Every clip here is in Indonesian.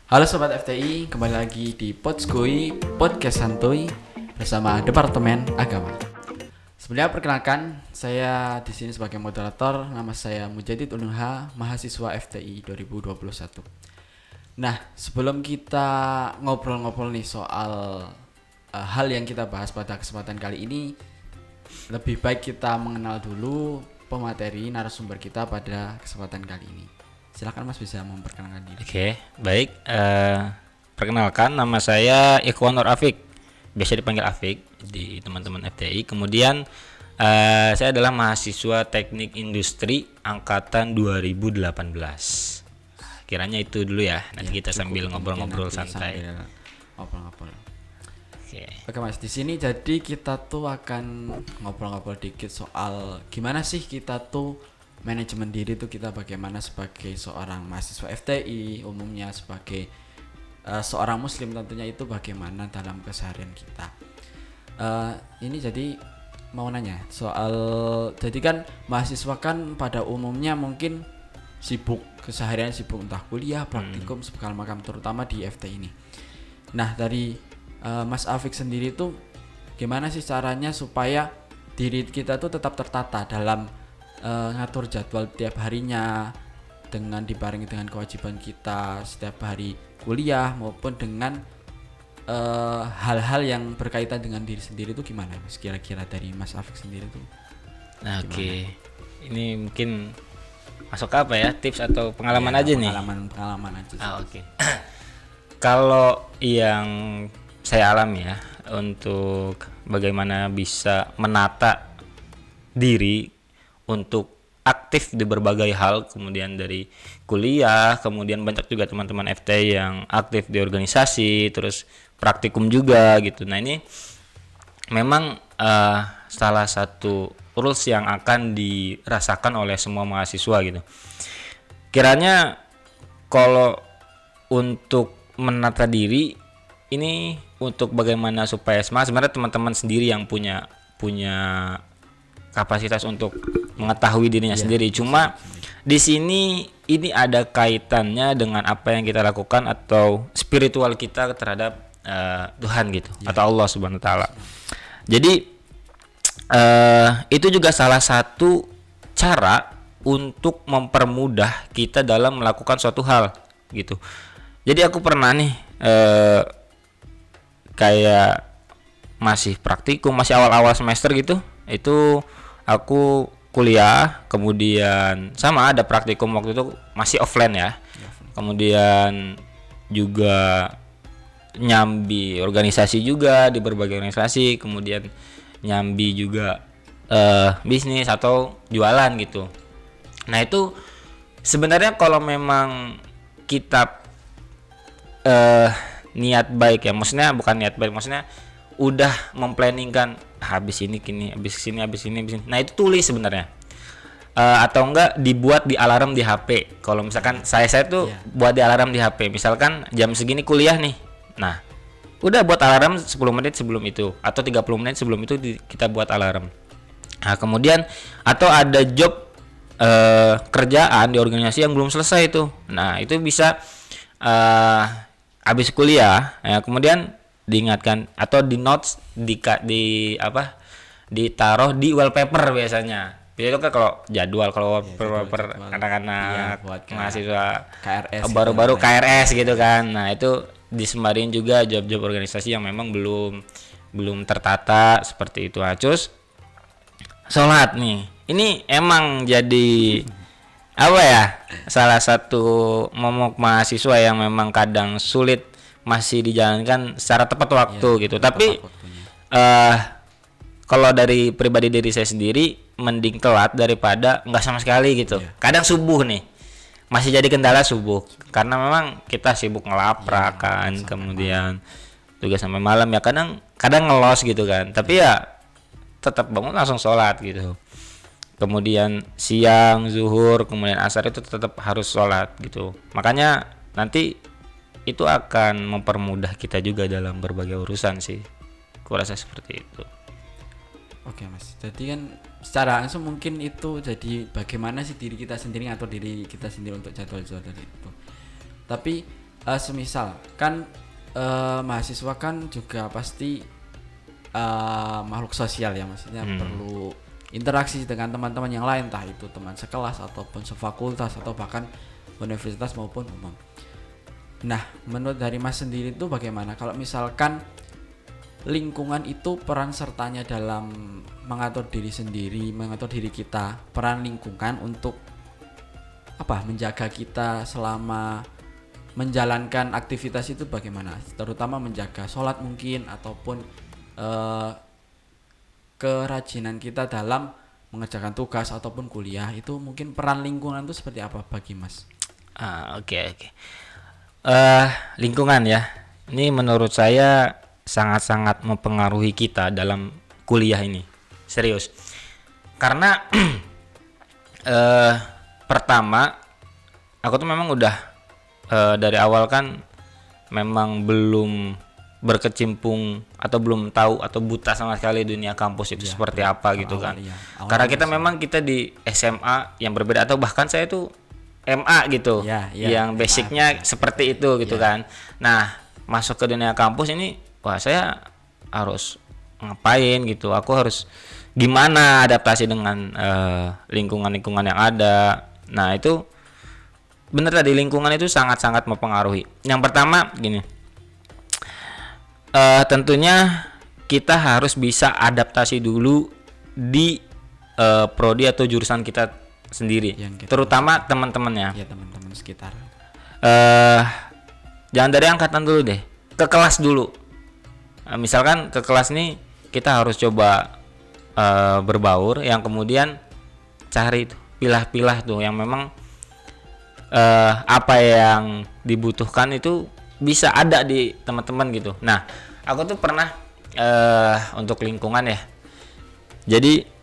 Halo Sobat FTI, kembali lagi di Podskoi, Podcast Santuy bersama Departemen Agama. Sebelumnya perkenalkan, saya di sini sebagai moderator. Nama saya Mujadid Unuha, mahasiswa FTI 2021. Nah, sebelum kita ngobrol-ngobrol nih soal hal yang kita bahas pada kesempatan kali ini, lebih baik kita mengenal dulu pemateri narasumber kita pada kesempatan kali ini. Silakan Mas bisa memperkenalkan diri. Oke, baik. Perkenalkan, nama saya Ikhwan Nur Afik, biasa dipanggil Afik di teman-teman FTI. Kemudian saya adalah mahasiswa Teknik Industri angkatan 2018. Kiranya itu dulu ya. Nanti kita sambil ngobrol-ngobrol santai. Ngobrol-ngobrol. Oke. Oke Mas, di sini jadi kita tuh akan ngobrol-ngobrol dikit soal gimana sih kita tuh manajemen diri tuh, kita bagaimana sebagai seorang mahasiswa FTI, umumnya sebagai seorang muslim tentunya itu bagaimana dalam keseharian kita. Ini jadi mau nanya soal, jadi kan mahasiswa kan pada umumnya mungkin sibuk, keseharian sibuk entah kuliah, praktikum, segala macam, terutama di FTI ini. Nah dari Mas Afik sendiri tuh gimana sih caranya supaya diri kita tuh tetap tertata dalam ngatur jadwal tiap harinya, dengan dibarengi dengan kewajiban kita setiap hari kuliah maupun dengan hal-hal yang berkaitan dengan diri sendiri itu gimana Mas, kira-kira dari Mas Afik sendiri tuh? Nah, oke. Ini mungkin masuk apa ya? Tips atau pengalaman aja nih? Pengalaman aja. Oke. Kalau yang saya alami ya, untuk bagaimana bisa menata diri untuk aktif di berbagai hal, kemudian dari kuliah, kemudian banyak juga teman-teman FT yang aktif di organisasi, terus praktikum juga gitu. Nah ini memang salah satu rules yang akan dirasakan oleh semua mahasiswa gitu. Kiranya kalau untuk menata diri ini, untuk bagaimana supaya sebenarnya teman-teman sendiri yang punya kapasitas untuk mengetahui dirinya sendiri. Cuma di sini ini ada kaitannya dengan apa yang kita lakukan atau spiritual kita terhadap Tuhan gitu, atau Allah Subhanahu wa taala. Jadi itu juga salah satu cara untuk mempermudah kita dalam melakukan suatu hal gitu. Jadi aku pernah nih kayak masih praktikum, masih awal-awal semester gitu, itu aku kuliah, kemudian sama ada praktikum waktu itu masih offline ya. Kemudian juga nyambi organisasi juga di berbagai organisasi, kemudian nyambi juga bisnis atau jualan gitu. Nah itu sebenarnya kalau memang kita niat baik ya, maksudnya bukan niat baik, maksudnya udah memplanningkan habis ini kini, habis sini, habis ini. Nah itu tulis sebenarnya, atau enggak dibuat di alarm di HP. Kalau misalkan saya tuh buat di alarm di HP. Misalkan jam segini kuliah nih, nah udah buat alarm 10 menit sebelum itu atau 30 menit sebelum itu kita buat alarm. Nah kemudian atau ada job kerjaan di organisasi yang belum selesai itu, nah itu bisa habis kuliah ya, kemudian diingatkan atau di notes ditaruh di wallpaper biasanya. Itu kan kalau jadwal, kalau wallpaper anak-anak mahasiswa KRS baru-baru gitu, KRS gitu kan. Nah itu disembarin juga job-job organisasi yang memang belum tertata seperti itu. Terus sholat nih, ini emang jadi apa ya, salah satu momok mahasiswa yang memang kadang sulit masih dijalankan secara tepat waktu gitu. Tapi kalau dari pribadi diri saya sendiri, mending telat daripada nggak sama sekali gitu. Kadang subuh nih masih jadi kendala subuh, karena memang kita sibuk ngelaprak kan, kemudian juga sampai malam ya, kadang ngelos gitu kan. Tapi ya tetap bangun langsung sholat gitu. Kemudian siang, zuhur, kemudian asar itu tetap harus sholat gitu. Makanya nanti itu akan mempermudah kita juga dalam berbagai urusan sih. Aku rasa seperti itu. Oke Mas, jadi kan secara langsung mungkin itu jadi bagaimana sih diri kita sendiri, ngatur diri kita sendiri untuk jadwal-jadwal itu. Tapi semisal kan mahasiswa kan juga pasti makhluk sosial ya, maksudnya perlu interaksi dengan teman-teman yang lain, entah itu teman sekelas ataupun sefakultas atau bahkan universitas maupun umum. Nah, menurut dari Mas sendiri itu bagaimana kalau misalkan lingkungan itu peran sertanya dalam mengatur diri sendiri, mengatur diri kita, peran lingkungan untuk menjaga kita selama menjalankan aktivitas itu bagaimana? Terutama menjaga sholat mungkin ataupun kerajinan kita dalam mengerjakan tugas ataupun kuliah, itu mungkin peran lingkungan itu seperti apa bagi Mas? Oke. Lingkungan ya, ini menurut saya sangat-sangat mempengaruhi kita dalam kuliah ini, serius. Karena pertama, aku tuh memang udah dari awal kan memang belum berkecimpung atau belum tahu atau buta sama sekali dunia kampus itu seperti apa gitu kan. Karena kita memang kita di SMA yang berbeda, atau bahkan saya tuh MA gitu, yang basicnya seperti itu gitu kan. Nah, masuk ke dunia kampus ini, wah saya harus ngapain gitu, aku harus gimana adaptasi dengan lingkungan-lingkungan yang ada. Nah, itu bener tadi, lingkungan itu sangat-sangat mempengaruhi. Yang pertama gini, tentunya kita harus bisa adaptasi dulu di prodi atau jurusan kita sendiri, terutama teman-temannya. Ya, teman-teman sekitar. Jangan dari angkatan dulu deh, ke kelas dulu. Misalkan ke kelas nih kita harus coba berbaur, yang kemudian cari tuh, pilah-pilah tuh yang memang apa yang dibutuhkan itu bisa ada di teman-teman gitu. Nah, aku tuh pernah untuk lingkungan ya. Jadi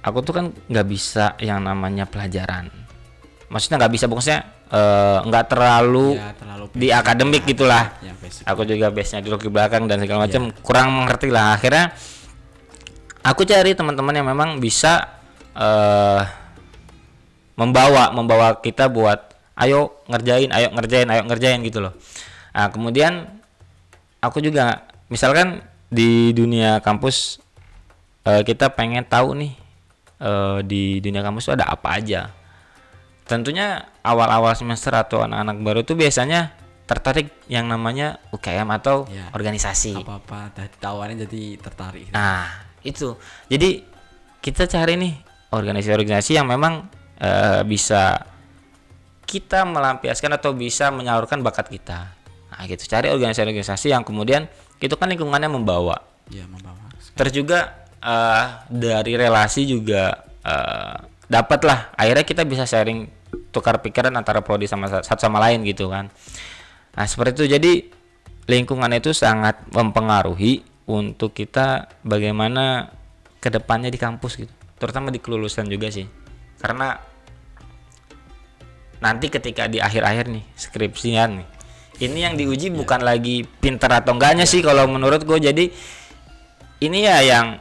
aku tuh kan nggak bisa yang namanya pelajaran. Maksudnya nggak bisa, maksudnya nggak terlalu di akademik gitulah. Aku juga base-nya di logi belakang dan segala macam, kurang mengerti lah. Akhirnya aku cari teman-teman yang memang bisa membawa kita buat ayo ngerjain gitu loh. Nah, kemudian aku juga misalkan di dunia kampus kita pengen tahu nih di dunia kampus itu ada apa aja. Tentunya awal-awal semester atau anak-anak baru tuh biasanya tertarik yang namanya UKM atau organisasi. Apa-apa tawarin jadi tertarik. Nah, itu. Jadi kita cari nih organisasi-organisasi yang memang bisa kita melampiaskan atau bisa menyalurkan bakat kita. Nah, gitu. Cari organisasi-organisasi yang kemudian itu kan lingkungannya membawa. Terus juga dari relasi juga dapatlah, akhirnya kita bisa sharing, tukar pikiran antara prodi satu sama lain gitu kan. Nah, seperti itu. Jadi lingkungan itu sangat mempengaruhi untuk kita bagaimana kedepannya di kampus gitu, terutama di kelulusan juga sih. Karena nanti ketika di akhir-akhir nih skripsian nih, ini yang diuji bukan lagi pinter atau enggaknya sih kalau menurut gue. Jadi ini ya yang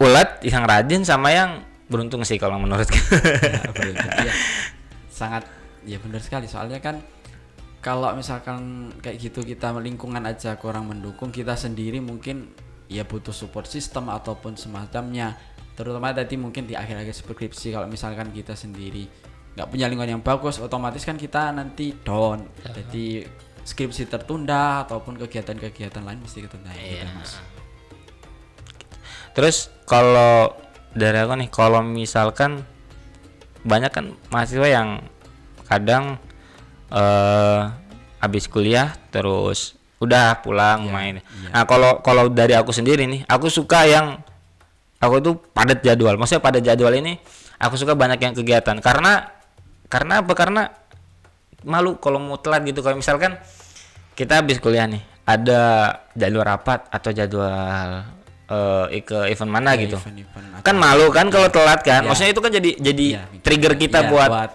ulet, yang rajin, sama yang beruntung sih kalau menurut gue. Sangat benar sekali, soalnya kan kalau misalkan kayak gitu kita lingkungan aja kurang mendukung, kita sendiri mungkin butuh support system ataupun semacamnya. Terutama tadi mungkin di akhir-akhir skripsi, kalau misalkan kita sendiri nggak punya lingkungan yang bagus, otomatis kan kita nanti down. Jadi skripsi tertunda ataupun kegiatan-kegiatan lain mesti ketunda. Mas. Terus kalau dari aku nih, kalau misalkan banyak kan mahasiswa yang kadang habis kuliah terus udah pulang main. Nah, kalau dari aku sendiri nih, aku suka yang aku tuh padat jadwal. Maksudnya padat jadwal ini aku suka banyak yang kegiatan. Karena apa? Karena malu kalau mau telat gitu. Kalau misalkan kita habis kuliah nih, ada jadwal rapat atau jadwal ke event mana gitu. Event kan malu kan kalau telat kan. Maksudnya itu kan jadi trigger kita buat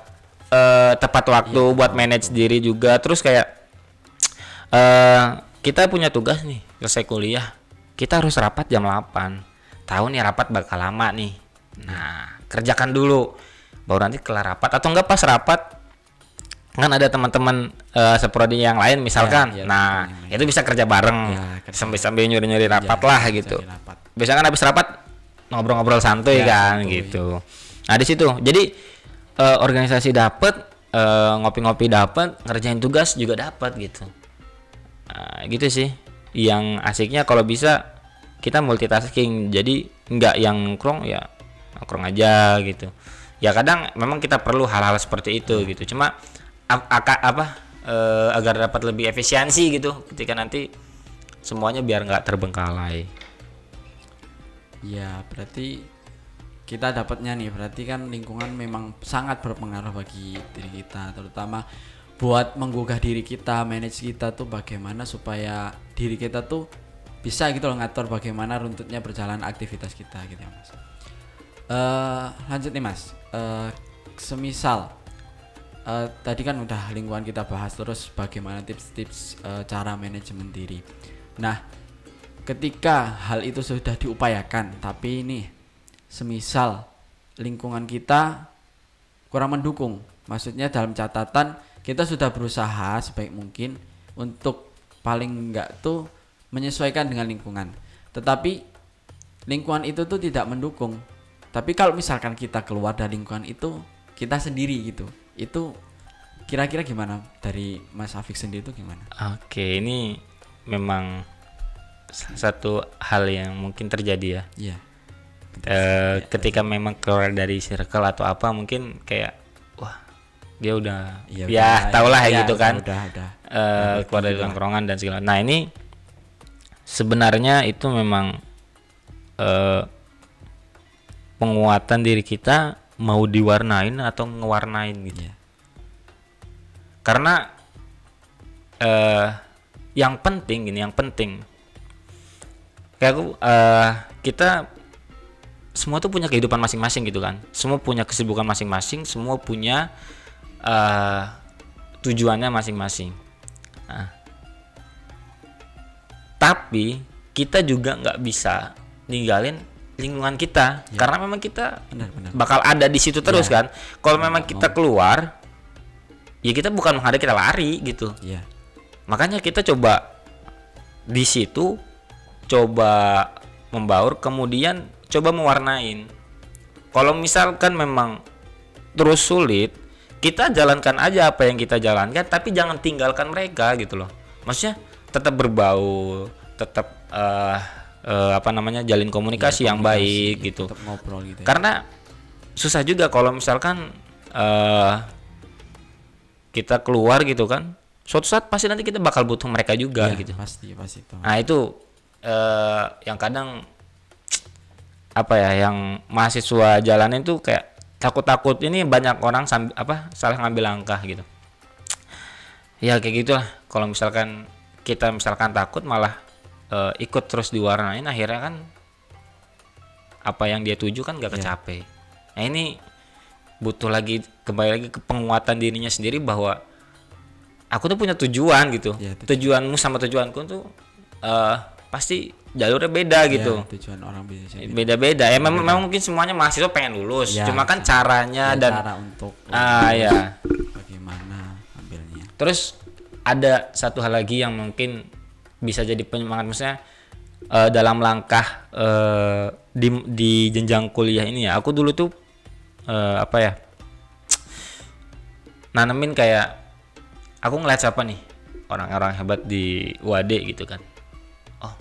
tepat waktu, buat manage diri juga. Terus kayak kita punya tugas nih, selesai kuliah kita harus rapat jam 8. Tahu nih rapat bakal lama nih. Nah, kerjakan dulu baru nanti kelar rapat, atau enggak pas rapat kan ada teman-teman seprodi yang lain misalkan, Iya, nah yang lain. itu bisa kerja bareng Ya, kerja sambil nyuri-nyuri rapat Iya, lah bisa gitu. dirapat. Biasanya kan habis rapat ngobrol-ngobrol santuy Ya, kan santuy. gitu. Nah di situ jadi organisasi dapat, ngopi-ngopi dapat, ngerjain tugas juga dapat gitu. Nah, gitu sih yang asiknya kalau bisa kita multitasking, jadi nggak yang nongkrong ya nongkrong aja gitu. Ya kadang memang kita perlu hal-hal seperti itu gitu, cuma agar dapat lebih efisiensi gitu ketika nanti semuanya biar nggak terbengkalai. Ya, berarti kita dapatnya nih, berarti kan lingkungan memang sangat berpengaruh bagi diri kita, terutama buat menggugah diri kita, manage kita tuh bagaimana supaya diri kita tuh bisa gitu loh ngatur bagaimana runtutnya berjalan aktivitas kita gitu ya Mas. Lanjut nih Mas, semisal tadi kan udah lingkungan kita bahas, terus bagaimana tips-tips cara manajemen diri. Nah, ketika hal itu sudah diupayakan, tapi ini semisal lingkungan kita kurang mendukung, maksudnya dalam catatan kita sudah berusaha sebaik mungkin untuk paling enggak tuh menyesuaikan dengan lingkungan, tetapi lingkungan itu tuh tidak mendukung. Tapi kalau misalkan kita keluar dari lingkungan itu, kita sendiri gitu, itu kira-kira gimana dari Mas Afik sendiri itu gimana? Oke, ini memang satu hal yang mungkin terjadi ya. Iya. Ketika memang keluar dari circle atau apa, mungkin kayak wah dia udah Iya, ya tahulah ya, gitu kan, udah keluar dari tongkrongan dan segala. Nah ini sebenarnya itu memang penguatan diri kita mau diwarnain atau ngewarnain gitu. Iya. Karena yang penting kayak aku, kita semua tuh punya kehidupan masing-masing gitu kan, semua punya kesibukan masing-masing, semua punya tujuannya masing-masing. Nah, tapi kita juga nggak bisa ninggalin lingkungan kita, Ya. karena memang kita Benar. bakal ada di situ terus Ya. kan. Kalau memang kita keluar, ya kita bukan menghadap, kita lari gitu. Iya. Makanya kita coba di situ, coba membaur, kemudian coba mewarnain. Kalau misalkan memang terus sulit, kita jalankan aja apa yang kita jalankan, tapi jangan tinggalkan mereka gitu loh. Maksudnya tetap berbaur, tetap jalin komunikasi yang baik gitu. Tetap ngobrol gitu ya. Karena susah juga kalau misalkan kita keluar gitu kan, suatu saat pasti nanti kita bakal butuh mereka juga Ya, gitu. pasti itu. Nah itu yang kadang yang mahasiswa jalanin tuh kayak takut-takut, ini banyak orang salah ngambil langkah gitu. Ya kayak gitulah. Kalau misalkan kita takut malah ikut terus diwarnain, akhirnya kan apa yang dia tuju kan gak kecapai. Nah ini butuh kembali lagi ke penguatan dirinya sendiri, bahwa aku tuh punya tujuan gitu. Ya, Tujuanmu sama tujuanku tuh pasti jalurnya beda gitu. Tujuan orang Beda-beda. Ya memang mungkin semuanya mahasiswa pengen lulus, cuma kan caranya dan cara untuk bagaimana ambilnya. Terus ada satu hal lagi yang mungkin bisa jadi penyemangat, maksudnya dalam langkah di jenjang kuliah ini ya. Aku dulu tuh nanemin kayak, aku ngeliat siapa nih orang-orang hebat di UAD gitu kan. Oh,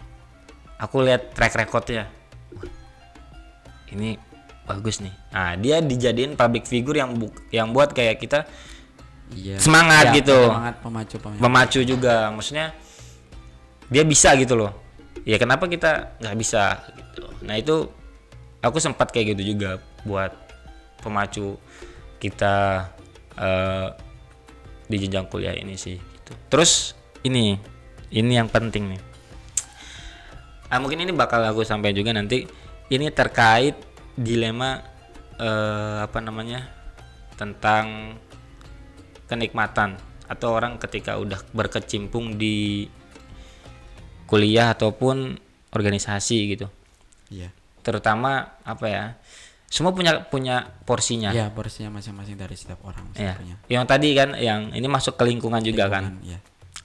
aku lihat track recordnya, ini bagus nih. Nah dia dijadiin public figure yang buat kayak kita semangat gitu, semangat, pemacu juga. Maksudnya dia bisa gitu loh, ya kenapa kita nggak bisa gitu. Nah itu aku sempat kayak gitu juga buat pemacu kita di jenjang kuliah ini sih gitu. Terus ini yang penting nih, mungkin ini bakal aku sampaikan juga nanti, ini terkait dilema tentang kenikmatan atau orang ketika udah berkecimpung di kuliah ataupun organisasi gitu. Iya. Terutama semua punya porsinya. Ya, porsinya masing-masing dari setiap orang Ya. sebenarnya. Yang tadi kan yang ini masuk ke lingkungan juga kan. Lingkungan, ya.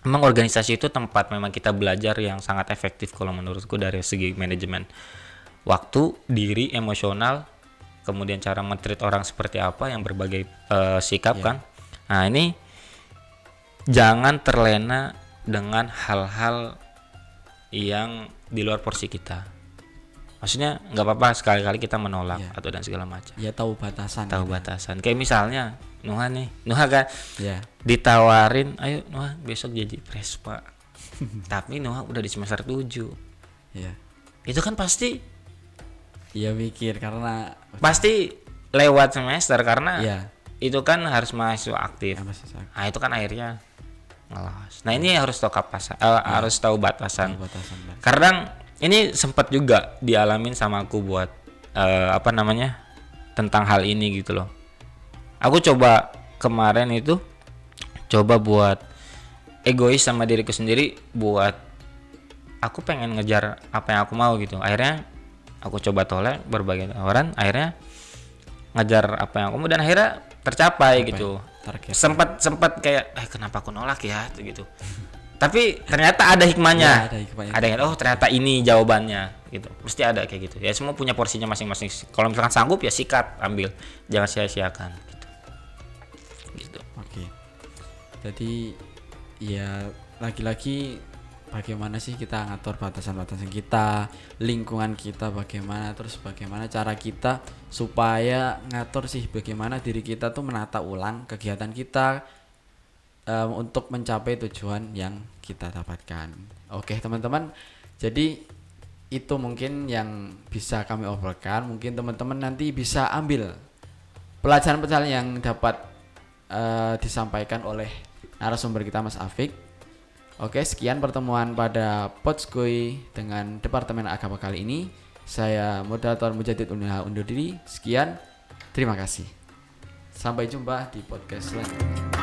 Memang organisasi itu tempat memang kita belajar yang sangat efektif kalau menurutku dari segi manajemen waktu, diri, emosional, kemudian cara men-treat orang seperti apa yang berbagai sikap kan. Nah, ini jangan terlena dengan hal-hal yang di luar porsi kita. Maksudnya nggak apa-apa sekali-kali kita menolak atau dan segala macam. Ya, tahu batasan. Tahu gitu. batasan. Kayak misalnya Nuha kan Ya. ditawarin, ayo Nuha besok jadi prespa. Tapi Nuha udah di semester 7. Ya. Itu kan pasti Mikir karena lewat semester karena ya, itu kan harus mahasiswa aktif. masih sakit. Nah, itu kan akhirnya ngelos. Nah, ini harus tahu harus tahu batasan. Tahu batasan. Bang. Kadang ini sempat juga dialamin sama aku buat tentang hal ini gitu loh. Aku coba kemarin itu buat egois sama diriku sendiri, buat aku pengen ngejar apa yang aku mau gitu. Akhirnya aku coba tolak berbagai tawaran, akhirnya ngejar apa yang aku mau dan akhirnya tercapai gitu. Target. Sempat kayak kenapa aku nolak ya gitu. Tapi ternyata ada hikmahnya. Ya, ada yang ternyata ini jawabannya gitu. Mesti ada kayak gitu. Ya semua punya porsinya masing-masing. Kalau misalkan sanggup ya sikat, ambil. Jangan sia-siakan gitu. Oke. Jadi ya lagi-lagi bagaimana sih kita ngatur batasan-batasan kita, lingkungan kita bagaimana, terus bagaimana cara kita supaya ngatur sih bagaimana diri kita tuh menata ulang kegiatan kita untuk mencapai tujuan yang kita dapatkan. Oke teman-teman, jadi itu mungkin yang bisa kami obrolkan. Mungkin teman-teman nanti bisa ambil pelajaran-pelajaran yang dapat disampaikan oleh narasumber kita Mas Afik. Oke, sekian pertemuan pada Podskoy dengan Departemen Agama kali ini. Saya moderator Mujadid undur diri. Sekian, terima kasih. Sampai jumpa di podcast selanjutnya.